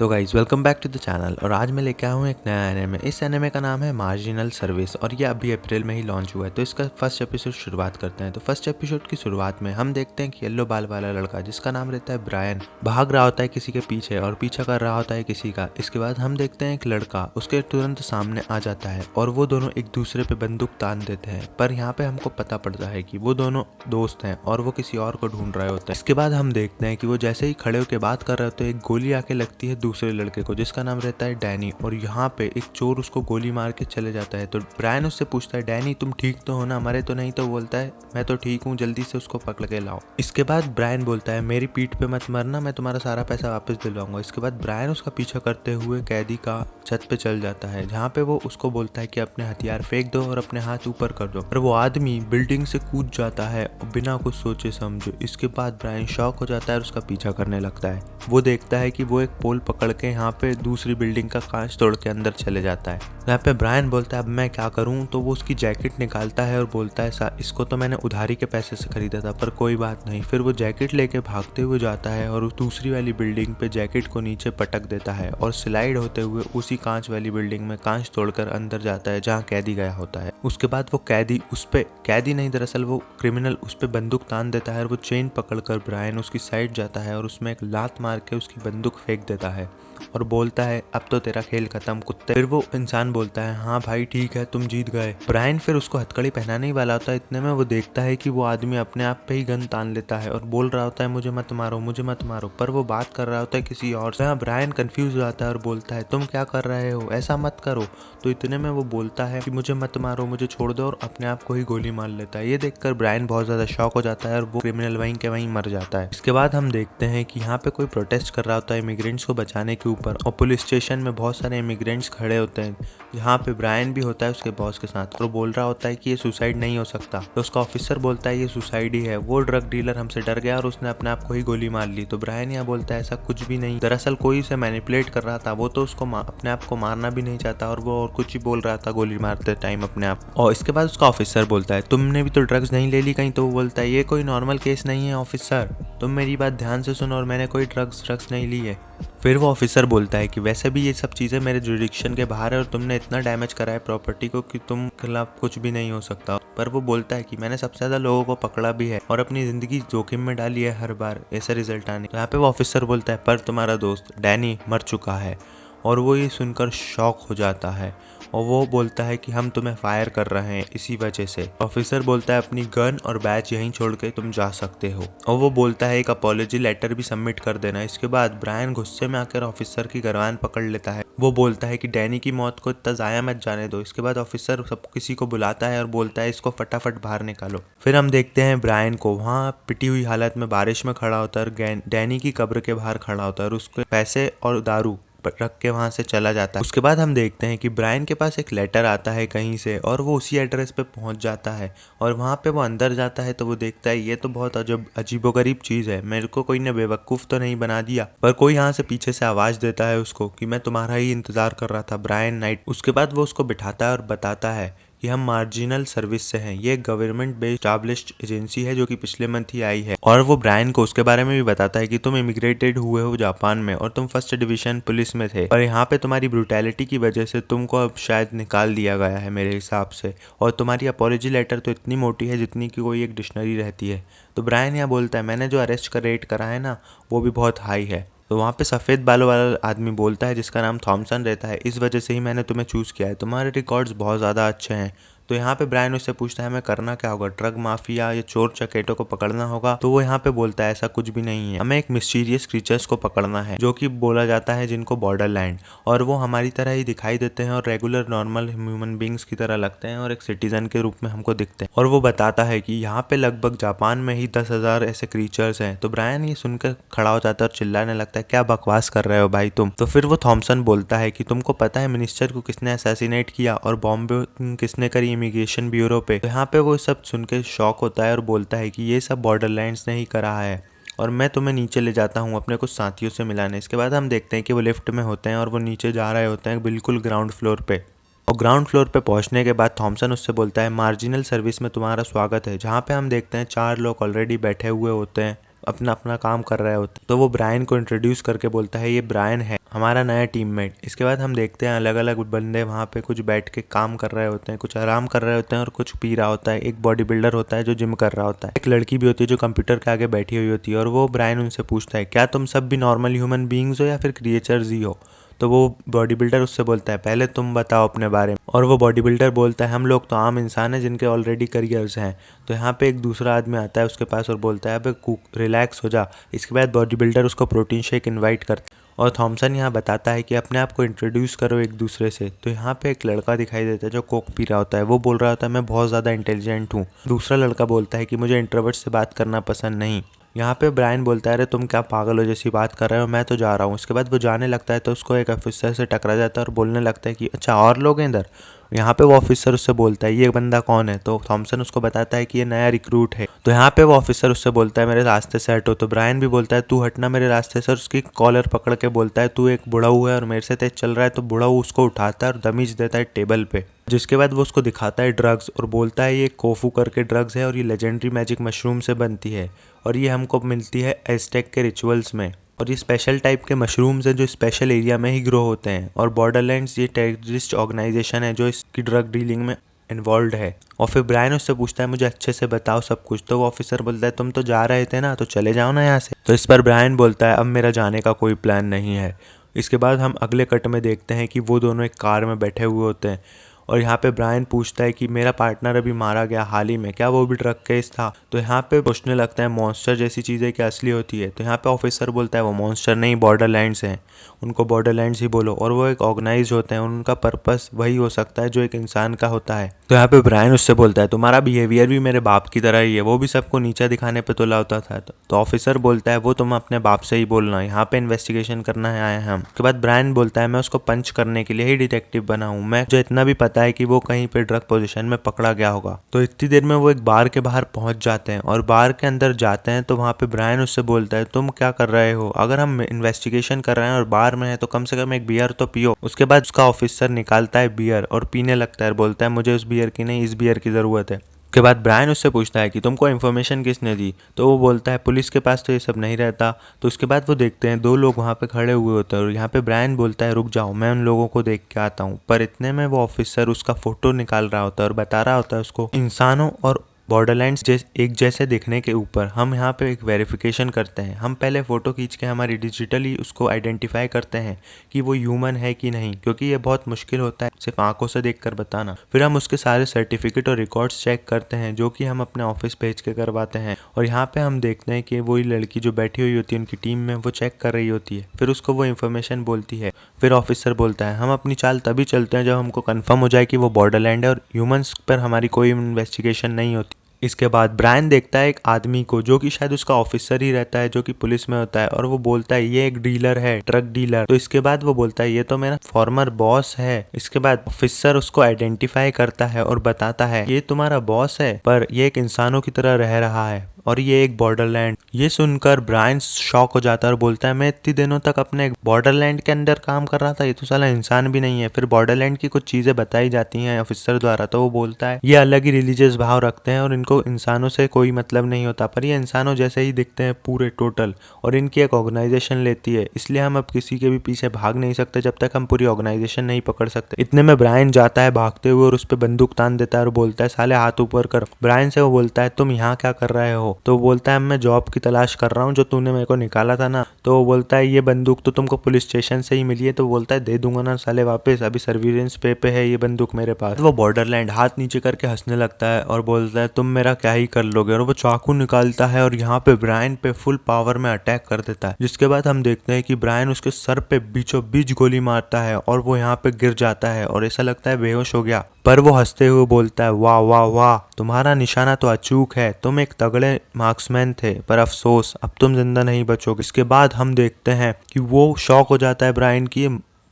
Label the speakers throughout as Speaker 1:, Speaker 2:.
Speaker 1: तो guys welcome back to the channel. और आज मैं लेके आया हूँ एक नया एनिमे। इस एनिमे का नाम है मार्जिनल सर्विस और ये अभी अप्रैल में ही लॉन्च हुआ है। तो इसका फर्स्ट एपिसोड शुरुआत करते हैं। तो फर्स्ट एपिसोड की शुरुआत में हम देखते हैं कि येलो बाल वाला लड़का जिसका नाम रहता है ब्रायन भाग रहा होता है किसी के पीछे और पीछा कर रहा होता है किसी का। इसके बाद हम देखते हैं एक लड़का उसके तुरंत सामने आ जाता है और वो दोनों एक दूसरे पे बंदूक तान देते हैं। पर यहाँ पे हमको पता पड़ता है कि वो दोनों दोस्त हैं और वो किसी और को ढूंढ रहे होते हैं। इसके बाद हम देखते हैं कि वो जैसे ही खड़े होकर बात कर रहे होते हैं एक गोली आके लगती है दूसरे लड़के को जिसका नाम रहता है डैनी। और यहाँ पे एक चोर उसको गोली मार के चले जाता है। तो ब्रायन उससे पूछता है डैनी तुम ठीक तो हो ना, मरे तो नहीं? तो बोलता है मैं तो ठीक हूँ, जल्दी से उसको पकड़ के लाओ। इसके बाद ब्रायन बोलता है मेरी पीठ पे मत मरना, मैं तुम्हारा सारा पैसा वापस दिलवाऊंगा। इसके बाद ब्रायन उसका पीछा करते हुए कैदी का छत पे चल जाता है जहाँ पे वो उसको बोलता है कि अपने हथियार फेंक दो और अपने हाथ ऊपर कर दो। और वो आदमी बिल्डिंग से कूद जाता है बिना कुछ सोचे समझे। इसके बाद ब्रायन शॉक हो जाता है और उसका पीछा करने लगता है। वो देखता है कि वो एक पोल पकड़ के यहाँ पे दूसरी बिल्डिंग का कांच तोड़ के अंदर चले जाता है। यहाँ पे ब्रायन बोलता है अब मैं क्या करूं? तो वो उसकी जैकेट निकालता है और बोलता है इसको तो मैंने उधारी के पैसे से खरीदा था, पर कोई बात नहीं। फिर वो जैकेट लेके भागते हुए जाता है और उस दूसरी वाली बिल्डिंग पे जैकेट को नीचे पटक देता है और स्लाइड होते हुए उसी कांच वाली बिल्डिंग में कांच तोड़कर अंदर जाता है जहाँ कैदी गया होता है। उसके बाद वो कैदी नहीं, दरअसल वो क्रिमिनल उस पे बंदूक तान देता है और वो चेन पकड़कर ब्रायन उसकी साइड जाता है और उसमें एक लात मार के उसकी बंदूक फेंक देता है और बोलता है अब तो तेरा खेल खत्म कुत्ते। फिर वो इंसान बोलता है हाँ भाई ठीक है तुम जीत गए। ब्रायन फिर उसको हथकड़ी पहनाने ही वाला होता है, इतने में वो देखता है कि वो आदमी अपने आप पे ही गन तान लेता है और बोल रहा होता है मुझे मत मारो मुझे मत मारो, पर वो बात कर रहा होता है किसी और से। ब्रायन कंफ्यूज हो जाता है और बोलता है तुम क्या कर रहे हो, ऐसा मत करो। तो इतने में वो बोलता है कि मुझे मत मारो, मुझे छोड़ दो, और अपने आप को ही गोली मार लेता है। ये देखकर ब्रायन बहुत ज्यादा शॉक हो जाता है और वो क्रिमिनल वहीं के वहीं मर जाता है। इसके बाद हम देखते हैं कि यहाँ पे कोई प्रोटेस्ट कर रहा होता है इमिग्रेंट्स को बचाने के ऊपर और पुलिस स्टेशन में बहुत सारे इमिग्रेंट्स खड़े होते हैं जहाँ पे ब्रायन भी होता है उसके बॉस के साथ। और बोल रहा होता है कि ये सुसाइड नहीं हो सकता। तो उसका ऑफिसर बोलता है ये सुसाइड ही है, वो ड्रग डीलर हमसे डर गया और उसने अपने आप को ही गोली मार ली। तो ब्रायन यहाँ बोलता है ऐसा कुछ भी नहीं, दरअसल कोई उसे मैनिपुलेट कर रहा था, वो तो उसको अपने आप को मारना भी नहीं चाहता और वो और कुछ ही बोल रहा था गोली मारते टाइम अपने आप। और इसके बाद उसका ऑफिसर बोलता है तुमने भी तो ड्रग्स नहीं ले ली कहीं? तो वो बोलता है ये कोई नॉर्मल केस नहीं है ऑफिसर, तुम मेरी बात ध्यान से सुनो और मैंने कोई ड्रग्स नहीं ली है। फिर वो ऑफिसर बोलता है कि वैसे भी ये सब चीज़ें मेरे जुरिडिक्शन के बाहर है और तुमने इतना डैमेज करा है प्रॉपर्टी को कि तुम खिलाफ कुछ भी नहीं हो सकता। पर वो बोलता है कि मैंने सबसे ज़्यादा लोगों को पकड़ा भी है और अपनी ज़िंदगी जोखिम में डाली है हर बार ऐसा रिजल्ट आने। तो यहाँ पे वो ऑफिसर बोलता है पर तुम्हारा दोस्त डैनी मर चुका है। और वो ये सुनकर शॉक हो जाता है और वो बोलता है कि हम तुम्हें फायर कर रहे हैं इसी वजह से। ऑफिसर बोलता है अपनी गन और बैच यहीं छोड़ के तुम जा सकते हो और वो बोलता है एक अपॉलॉजी लेटर भी सबमिट कर देना। इसके बाद ब्रायन गुस्से में आकर ऑफिसर की गर्दन पकड़ लेता है। वो बोलता है कि डैनी की मौत को इतना ज़ाया मत जाने दो। इसके बाद ऑफिसर सब किसी को बुलाता है और बोलता है इसको फटाफट बाहर निकालो। फिर हम देखते हैं ब्रायन को वहाँ पिटी हुई हालत में बारिश में खड़ा होता है और डैनी की कब्र के बाहर खड़ा होता है और उसके पैसे और दारू रख के वहां से चला जाता है। उसके बाद हम देखते हैं कि ब्रायन के पास एक लेटर आता है कहीं से और वो उसी एड्रेस पे पहुंच जाता है और वहां पे वो अंदर जाता है तो वो देखता है ये तो बहुत अजीबोगरीब चीज है, मेरे को कोई ने बेवकूफ तो नहीं बना दिया। पर कोई यहाँ से पीछे से आवाज देता है उसको कि मैं तुम्हारा ही इंतजार कर रहा था ब्रायन नाइट। उसके बाद वो उसको बिठाता है और बताता है कि हम मार्जिनल सर्विस से हैं, ये गवर्नमेंट बेस्ड एस्टैब्लिश्ड एजेंसी है जो कि पिछले मंथ ही आई है। और वो ब्रायन को उसके बारे में भी बताता है कि तुम इमिग्रेटेड हुए हो जापान में और तुम फर्स्ट डिवीजन पुलिस में थे, और यहाँ पे तुम्हारी ब्रूटैलिटी की वजह से तुमको अब शायद निकाल दिया गया है मेरे हिसाब से, और तुम्हारी अपॉलॉजी लेटर तो इतनी मोटी है जितनी की कोई एक डिक्शनरी रहती है। तो ब्रायन यहाँ बोलता है मैंने जो अरेस्ट का रेट करा है ना वो भी बहुत हाई है। तो वहाँ पे सफ़ेद बालों वाला आदमी बोलता है जिसका नाम थॉमसन रहता है, इस वजह से ही मैंने तुम्हें चूज़ किया है, तुम्हारे रिकॉर्ड्स बहुत ज़्यादा अच्छे हैं। तो यहाँ पे ब्रायन उससे पूछता है हमें करना क्या होगा, ड्रग माफिया या चोर चकेटों को पकड़ना होगा? तो वो यहाँ पे बोलता है ऐसा कुछ भी नहीं है, हमें एक मिस्टीरियस क्रीचर्स को पकड़ना है जो कि बोला जाता है जिनको बॉर्डरलैंड, और वो हमारी तरह ही दिखाई देते हैं और रेगुलर नॉर्मल ह्यूमन बींग्स की तरह लगते हैं और एक सिटीजन के रूप में हमको दिखते हैं। और वो बताता है कि यहाँ पे लगभग जापान में ही 10,000 ऐसे क्रीचर्स हैं। तो ब्रायन ये सुनकर खड़ा हो जाता है और चिल्लाने लगता है क्या बकवास कर रहे हो भाई तुम। तो फिर वो थॉमसन बोलता है कि तुमको पता है मिनिस्टर को किसने असैसिनेट किया और बॉम्बे किसने करी इमिग्रेशन ब्यूरो पे? तो यहाँ पे वो सब सुन के शॉक होता है और बोलता है कि ये सब बॉर्डरलैंड्स ने ही करा है और मैं तुम्हें नीचे ले जाता हूँ अपने कुछ साथियों से मिलाने। इसके बाद हम देखते हैं कि वो लिफ्ट में होते हैं और वो नीचे जा रहे होते हैं बिल्कुल ग्राउंड फ्लोर पे। और ग्राउंड फ्लोर पे पहुंचने के बाद थॉमसन उससे बोलता है मार्जिनल सर्विस में तुम्हारा स्वागत है, जहाँ पे हम देखते हैं 4 लोग ऑलरेडी बैठे हुए होते हैं अपना अपना काम कर रहे होते हैं। तो वो ब्रायन को इंट्रोड्यूस करके बोलता है ये ब्रायन है हमारा नया टीममेट। इसके बाद हम देखते हैं अलग अलग बंदे वहाँ पे कुछ बैठ के काम कर रहे होते हैं, कुछ आराम कर रहे होते हैं और कुछ पी रहा होता है। एक बॉडी बिल्डर होता है जो जिम कर रहा होता है, एक लड़की भी होती है जो कंप्यूटर के आगे बैठी हुई होती है और वो ब्रायन उनसे पूछता है क्या तुम सब भी नॉर्मल ह्यूमन बींग्स हो या फिर क्रिएचर्स ही हो। तो वो बॉडी बिल्डर उससे बोलता है पहले तुम बताओ अपने बारे में। और वो बॉडी बिल्डर बोलता है हम लोग तो आम इंसान हैं जिनके ऑलरेडी करियर्स हैं। तो यहाँ पे एक दूसरा आदमी आता है उसके पास और बोलता है अबे कुक रिलैक्स हो जा। इसके बाद बॉडी बिल्डर उसको प्रोटीन शेक इनवाइट करता है और थॉमसन यहाँ बताता है कि अपने आप को इंट्रोड्यूस करो एक दूसरे से। तो यहाँ पे एक लड़का दिखाई देता है जो कोक पी रहा होता है। वो बोल रहा होता है मैं बहुत ज़्यादा इंटेलिजेंट हूँ। दूसरा लड़का बोलता है कि मुझे इंट्रोवर्ट से बात करना पसंद नहीं। यहाँ पे ब्रायन बोलता है अरे तुम क्या पागल हो जैसी बात कर रहे हो, मैं तो जा रहा हूँ। उसके बाद वो जाने लगता है तो उसको एक ऑफिसर से टकरा जाता है और बोलने लगता है कि अच्छा और लोग हैं इधर। यहाँ पे वो ऑफिसर उससे बोलता है ये बंदा कौन है। तो थॉमसन उसको बताता है कि ये नया रिक्रूट है। तो यहाँ पे वो ऑफिसर उससे बोलता है मेरे रास्ते से हटो। तो ब्रायन भी बोलता है तू हटना मेरे रास्ते से और उसकी कॉलर पकड़ के बोलता है तू एक बुढ़ाऊ है और मेरे से तेज चल रहा है। तो बुढ़ाऊ उसको उठाता है और दमीज देता है टेबल पे। जिसके बाद वो उसको दिखाता है ड्रग्स और बोलता है ये कोफू करके ड्रग्स है और ये लेजेंडरी मैजिक मशरूम से बनती है और ये हमको मिलती है एज़टेक के रिचुअल्स में। और ये स्पेशल टाइप के मशरूम्स हैं जो स्पेशल एरिया में ही ग्रो होते हैं। और बॉर्डरलैंड्स ये टेररिस्ट ऑर्गेनाइजेशन है जो इसकी ड्रग डीलिंग में इन्वॉल्व है। और फिर ब्रायन उससे पूछता है मुझे अच्छे से बताओ सब कुछ। तो वो ऑफिसर बोलता है तुम तो जा रहे थे ना तो चले जाओ ना यहाँ से। तो इस पर ब्रायन बोलता है अब मेरा जाने का कोई प्लान नहीं है। इसके बाद हम अगले कट में देखते हैं कि वो दोनों एक कार में बैठे हुए होते हैं और यहाँ पे ब्रायन पूछता है कि मेरा पार्टनर अभी मारा गया हाल ही में, क्या वो भी ड्रग केस था। तो यहाँ पे पूछने लगता है मॉन्स्टर जैसी चीज़ें क्या असली होती है। तो यहाँ पे ऑफिसर बोलता है वो मॉन्स्टर नहीं बॉर्डरलैंड्स हैं, उनको बॉर्डरलैंड्स ही बोलो और वो एक ऑर्गेनाइज होते हैं, उनका पर्पस वही हो सकता है जो एक इंसान का होता है। तो यहाँ पे ब्रायन उससे बोलता है तुम्हारा बिहेवियर भी मेरे बाप की तरह ही है, वो भी सबको नीचा दिखाने पे तुला होता था। तो ऑफिसर बोलता है वो तुम अपने बाप से ही बोलना, यहाँ पे इन्वेस्टिगेशन करना है आए हम। उसके बाद ब्रायन बोलता है मैं उसको पंच करने के लिए ही डिटेक्टिव बना हूँ, मैं जो इतना भी पता है कि वो कहीं पे ड्रग पोजीशन में पकड़ा गया होगा। तो इतनी देर में वो एक बार के बाहर पहुंच जाते हैं और बार के अंदर जाते हैं। तो वहाँ पे ब्रायन उससे बोलता है तुम क्या कर रहे हो, अगर हम इन्वेस्टिगेशन कर रहे हैं और बार में है तो कम से कम एक बियर तो पियो। उसके बाद उसका ऑफिसर निकालता है बियर और पीने लगता है, बोलता है मुझे उस बियर की नहीं इस बियर की ज़रूरत है। उसके बाद ब्रायन उससे पूछता है कि तुमको इन्फॉर्मेशन किसने दी। तो वो बोलता है पुलिस के पास तो ये सब नहीं रहता। तो उसके बाद वो देखते हैं दो लोग वहाँ पे खड़े हुए होते हैं और यहाँ पे ब्रायन बोलता है रुक जाओ मैं उन लोगों को देख के आता हूँ। पर इतने में वो ऑफिसर उसका फोटो निकाल रहा होता है और बता रहा होता है उसको इंसानों और बॉर्डरलैंड्स एक जैसे दिखने के ऊपर हम यहाँ पे एक वेरिफिकेशन करते हैं। हम पहले फ़ोटो खींच के हमारी डिजिटली उसको आइडेंटिफाई करते हैं कि वो ह्यूमन है कि नहीं, क्योंकि ये बहुत मुश्किल होता है सिर्फ आंखों से देखकर बताना। फिर हम उसके सारे सर्टिफिकेट और रिकॉर्ड्स चेक करते हैं जो कि हम अपने ऑफिस भेज के करवाते हैं। और यहाँ पे हम देखते हैं कि वही लड़की जो बैठी हुई होती है उनकी टीम में वो चेक कर रही होती है, फिर उसको वो इन्फॉर्मेशन बोलती है। फिर ऑफिसर बोलता है हम अपनी चाल तभी चलते हैं जब हमको कन्फर्म हो जाए कि वो बॉर्डरलैंड है और ह्यूमंस पर हमारी कोई इन्वेस्टिगेशन नहीं होती। इसके बाद ब्रायन देखता है एक आदमी को जो कि शायद उसका ऑफिसर ही रहता है जो कि पुलिस में होता है और वो बोलता है ये एक डीलर है, ट्रक डीलर। तो इसके बाद वो बोलता है ये तो मेरा फॉर्मर बॉस है। इसके बाद ऑफिसर उसको आइडेंटिफाई करता है और बताता है ये तुम्हारा बॉस है पर ये एक इंसानों की तरह रह रहा है और ये एक बॉर्डरलैंड। ये सुनकर ब्रायन शॉक हो जाता है और बोलता है मैं इतनी दिनों तक अपने बॉर्डरलैंड के अंदर काम कर रहा था, ये तो साला इंसान भी नहीं है। फिर बॉर्डरलैंड की कुछ चीजें बताई जाती हैं ऑफिसर द्वारा। तो वो बोलता है ये अलग ही रिलीजियस भाव रखते हैं और इनको इंसानों से कोई मतलब नहीं होता, पर ये इंसानों जैसे ही दिखते हैं पूरे टोटल, और इनकी एक ऑर्गेनाइजेशन लेती है, इसलिए हम अब किसी के भी पीछे भाग नहीं सकते जब तक हम पूरी ऑर्गेनाइजेशन नहीं पकड़ सकते। इतने में ब्रायन जाता है भागते हुए और उस पर बंदूक तान देता है और बोलता है साले हाथ ऊपर कर। ब्रायन से वो बोलता है तुम यहाँ क्या कर रहे हो। तो बोलता है मैं जॉब की तलाश कर रहा हूँ जो तूने मेरे को निकाला था ना। तो वो बोलता है ये बंदूक तो तुमको पुलिस स्टेशन से ही मिली है। तो बोलता है दे दूंगा ना साले वापस, अभी सर्विलेंस पे है ये बंदूक मेरे पास। वो बॉर्डरलैंड हाथ नीचे करके हंसने लगता है और बोलता है तुम मेरा क्या ही कर लोगे, और वो चाकू निकालता है और यहाँ पे ब्रायन पे फुल पावर में अटैक कर देता है। जिसके बाद हम देखते हैं कि ब्रायन उसके सर पे बीचों बीच गोली मारता है और वो यहाँ पे गिर जाता है और ऐसा लगता है बेहोश हो गया। पर वो हंसते हुए बोलता है वाह वाह वाह, तुम्हारा निशाना तो अचूक है, तुम एक तगड़े मार्क्समैन थे पर अफसोस अब तुम जिंदा नहीं बचोगे। इसके बाद हम देखते हैं कि वो शॉक हो जाता है ब्रायन की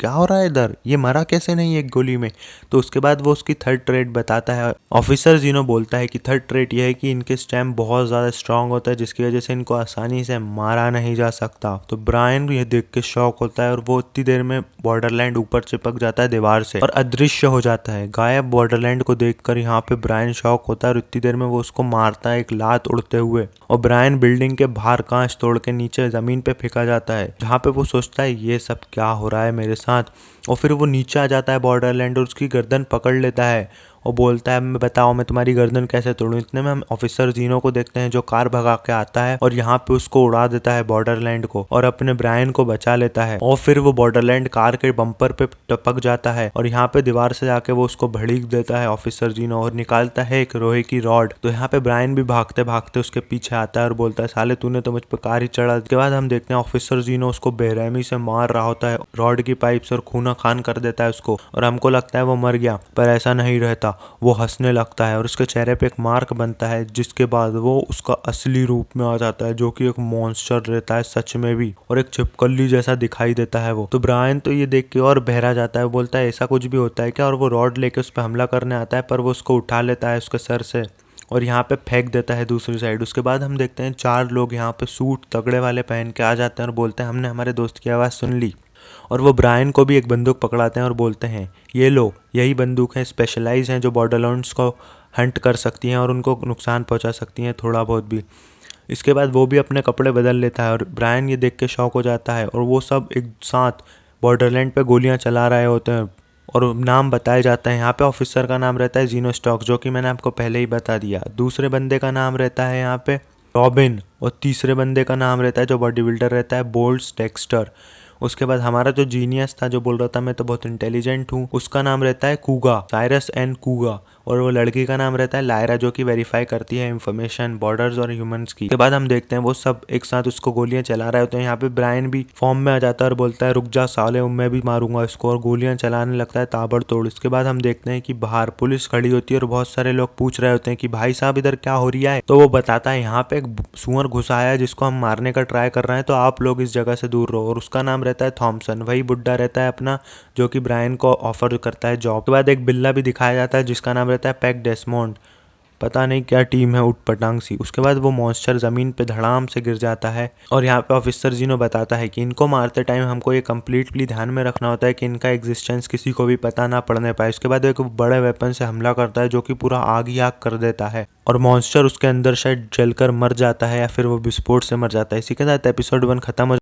Speaker 1: क्या हो रहा है इधर, ये मरा कैसे नहीं एक गोली में। तो उसके बाद वो उसकी थर्ड ट्रेट बताता है। ऑफिसर जीनो बोलता है कि थर्ड ट्रेट ये है कि इनके स्टैम्प बहुत ज़्यादा स्ट्रांग होता है, जिसकी वजह से इनको आसानी से मारा नहीं जा सकता। तो ब्रायन ये देख के शॉक होता है और वो इतनी देर में बॉर्डरलैंड ऊपर चिपक जाता है दीवार से और अदृश्य हो जाता है। गायब बॉर्डरलैंड को देखकर यहाँ पे ब्रायन शॉक होता है और इतनी देर में वो उसको मारता है एक लात उड़ते हुए, और ब्रायन बिल्डिंग के बाहर कांच तोड़ के नीचे जमीन पे फेंका जाता है, जहाँ पे वो सोचता है ये सब क्या हो रहा है मेरे साथ। और फिर वो नीचे आ जाता है बॉर्डरलैंड और उसकी गर्दन पकड़ लेता है और बोलता है मैं बताओ मैं तुम्हारी गर्दन कैसे तोड़ूं। इतने में हम ऑफिसर जीनो को देखते हैं जो कार भगा के आता है और यहाँ पे उसको उड़ा देता है बॉर्डरलैंड को और अपने ब्रायन को बचा लेता है। और फिर वो बॉर्डरलैंड कार के बम्पर पे टपक जाता है और यहाँ पे दीवार से जाके वो उसको भड़ीक देता है ऑफिसर जीनो और निकालता है एक लोहे की रॉड। तो यहाँ पे ब्रायन भी भागते भागते उसके पीछे आता है और बोलता है साले तूने तो मुझ पे कार ही चढ़ा। उसके बाद हम देखते हैं ऑफिसर जीनो उसको बेरहमी से मार रहा होता है रॉड की पाइप से और खूना खान कर देता है उसको, और हमको लगता है वो मर गया, पर ऐसा नहीं रहता। वो हंसने लगता है और उसके चेहरे पे एक मार्क बनता है, जिसके बाद वो उसका असली रूप में आ जाता है जो कि एक मॉन्स्टर रहता है सच में भी, और एक छिपकली जैसा दिखाई देता है वो। तो ब्रायन तो ये देख के और बहरा जाता है, बोलता है ऐसा कुछ भी होता है क्या, और वो रॉड लेके उस पर हमला करने आता है, पर वो उसको उठा लेता है उसके सर से और यहाँ पे फेंक देता है दूसरी साइड। उसके बाद हम देखते हैं 4 लोग यहाँ पे सूट तगड़े वाले पहन के आ जाते हैं और बोलते हैं हमने हमारे दोस्त की आवाज़ सुन ली, और वो ब्रायन को भी एक बंदूक पकड़ाते हैं और बोलते हैं ये लो यही बंदूक है, स्पेशलाइज हैं जो बॉर्डरलैंड्स को हंट कर सकती हैं और उनको नुकसान पहुंचा सकती हैं थोड़ा बहुत भी। इसके बाद वो भी अपने कपड़े बदल लेता है और ब्रायन ये देख के शॉक हो जाता है और वो सब एक साथ बॉर्डरलैंड पे गोलियां चला रहे होते हैं और नाम बताए जाते हैं। यहाँ पे ऑफिसर का नाम रहता है जीनो स्टॉक, जो कि मैंने आपको पहले ही बता दिया। दूसरे बंदे का नाम रहता है यहाँ पे रॉबिन, और तीसरे बंदे का नाम रहता है जो बॉडी बिल्डर रहता है बोल्ट्स डेक्स्टर। उसके बाद हमारा जो जीनियस था जो बोल रहा था मैं तो बहुत इंटेलिजेंट हूँ, उसका नाम रहता है कूगा, साइरस एंड कूगा। और वो लड़की का नाम रहता है लायरा, जो कि वेरीफाई करती है इंफॉर्मेशन बॉर्डर्स और ह्यूमंस की। उसके बाद हम देखते हैं वो सब एक साथ उसको गोलियां चला रहे होते हैं। यहाँ पे ब्रायन भी फॉर्म में आ जाता है और बोलता है रुक जा साले मैं भी मारूंगा इसको, और गोलियां चलाने लगता है ताबड़तोड़। इसके बाद हम देखते हैं कि बाहर पुलिस खड़ी होती है और बहुत सारे लोग पूछ रहे होते हैं कि भाई साहब इधर क्या हो रहा है। तो वो बताता है यहाँ पे एक सुअर घुसा है जिसको हम मारने का ट्राई कर रहे हैं, तो आप लोग इस जगह से दूर रहो। और उसका नाम रहता है थॉमसन, वही बुड्ढा रहता है अपना जो कि ब्रायन को ऑफर करता है जॉब। के बाद एक बिल्ला भी दिखाया जाता है जिसका नाम रहता है पैक डेस्मोंड, पता नहीं क्या टीम है उठ पटांग सी। उसके बाद वो मॉन्स्टर जमीन पे धड़ाम से गिर जाता है और यहाँ पे ऑफिसर जीनो बताता है कि इनको मारते टाइम हमको ये कम्प्लीटली ध्यान में रखना होता है कि इनका एग्जिस्टेंस किसी को भी पता ना पड़ने पाए। उसके बाद एक बड़े वेपन से हमला करता है जो कि पूरा आग ही आग कर देता है और मॉन्स्टर उसके अंदर शायद जलकर मर जाता है या फिर वो विस्फोट से मर जाता है। इसी के साथ एपिसोड 1 खत्म हो